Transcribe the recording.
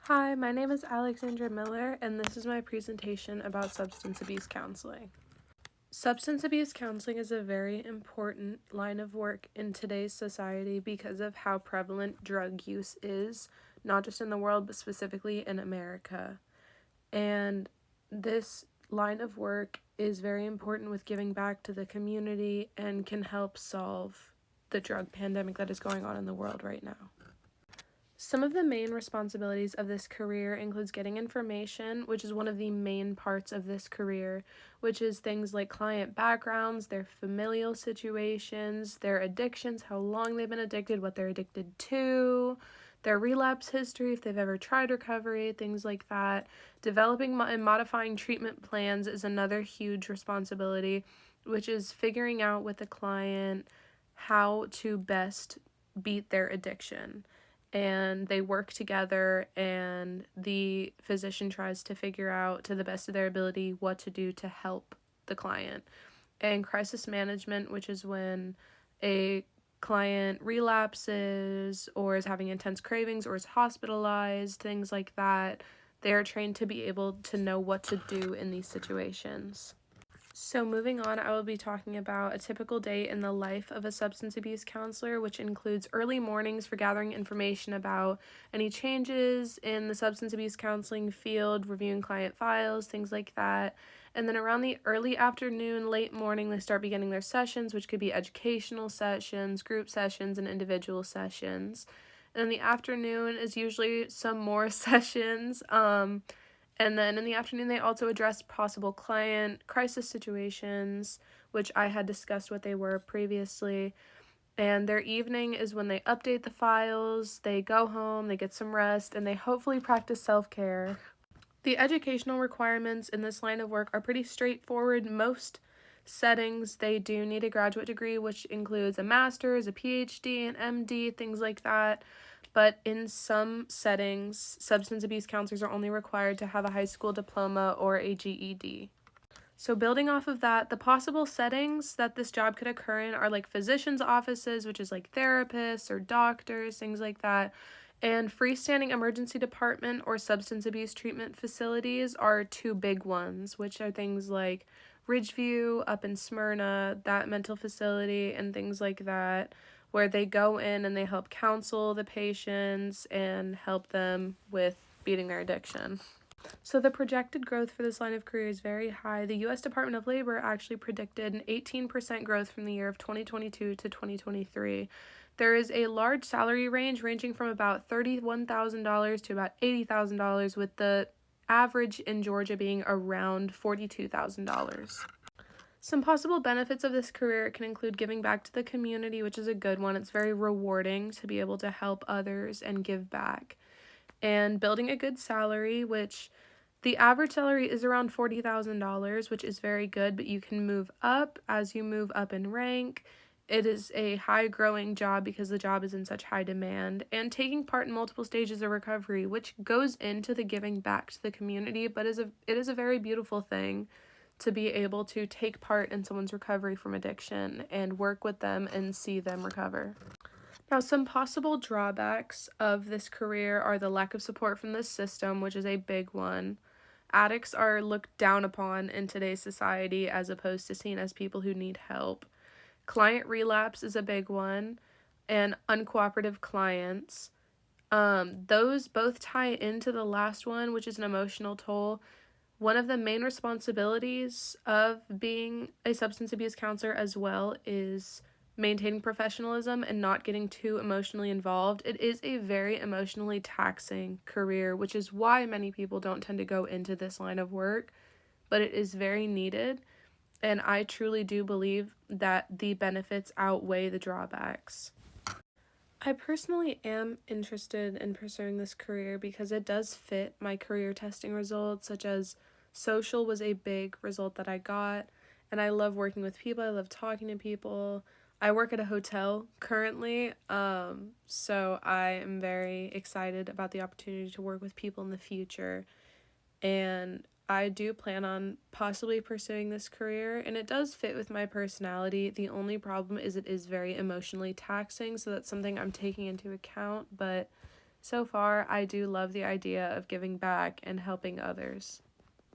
Hi, my name is Alexandra Miller, and this is my presentation about substance abuse counseling. Substance abuse counseling is a very important line of work in today's society because of how prevalent drug use is, not just in the world, but specifically in America. And this line of work is very important with giving back to the community and can help solve the drug pandemic that is going on in the world right now. Some of the main responsibilities of this career includes getting information, which is one of the main parts of this career, which is things like client backgrounds, their familial situations, their addictions, how long they've been addicted, what they're addicted to, their relapse history, if they've ever tried recovery, things like that. Developing and modifying treatment plans is another huge responsibility, which is figuring out with the client how to best beat their addiction, and they work together, and the physician tries to figure out to the best of their ability what to do to help the client. And crisis management, which is when a client relapses or is having intense cravings or is hospitalized, things like that. They are trained to be able to know what to do in these situations. So moving on, I will be talking about a typical day in the life of a substance abuse counselor, which includes early mornings for gathering information about any changes in the substance abuse counseling field, reviewing client files, things like that. And then around the early afternoon, late morning, they start beginning their sessions, which could be educational sessions, group sessions, and individual sessions. And then the afternoon is usually some more sessions. And then in the afternoon, they also address possible client crisis situations, which I had discussed what they were previously. And their evening is when they update the files, they go home, they get some rest, and they hopefully practice self-care. The educational requirements in this line of work are pretty straightforward. Most settings, they do need a graduate degree, which includes a master's, a PhD, an MD, things like that. But in some settings, substance abuse counselors are only required to have a high school diploma or a GED. So building off of that, the possible settings that this job could occur in are like physicians' offices, which is like therapists or doctors, things like that. And freestanding emergency department or substance abuse treatment facilities are two big ones, which are things like Ridgeview up in Smyrna, that mental facility, and things like that, where they go in and they help counsel the patients and help them with beating their addiction. So the projected growth for this line of career is very high. The U.S. Department of Labor actually predicted an 18% growth from the year of 2022 to 2023. There is a large salary range ranging from about $31,000 to about $80,000, with the average in Georgia being around $42,000. Some possible benefits of this career can include giving back to the community, which is a good one. It's very rewarding to be able to help others and give back. And building a good salary, which the average salary is around $40,000, which is very good, but you can move up as you move up in rank. It is a high growing job because the job is in such high demand, and taking part in multiple stages of recovery, which goes into the giving back to the community, but it is a very beautiful thing to be able to take part in someone's recovery from addiction and work with them and see them recover. Now, some possible drawbacks of this career are the lack of support from the system, which is a big one. Addicts are looked down upon in today's society as opposed to seen as people who need help. Client relapse is a big one, and uncooperative clients. Those both tie into the last one, which is an emotional toll. One of the main responsibilities of being a substance abuse counselor as well is maintaining professionalism and not getting too emotionally involved. It is a very emotionally taxing career, which is why many people don't tend to go into this line of work, but it is very needed, and I truly do believe that the benefits outweigh the drawbacks. I personally am interested in pursuing this career because it does fit my career testing results, such as social was a big result that I got, and I love working with people. I love talking to people. I work at a hotel currently, so I am very excited about the opportunity to work with people in the future, and I do plan on possibly pursuing this career, and it does fit with my personality. The only problem is it is very emotionally taxing, so that's something I'm taking into account, but So far, I do love the idea of giving back and helping others.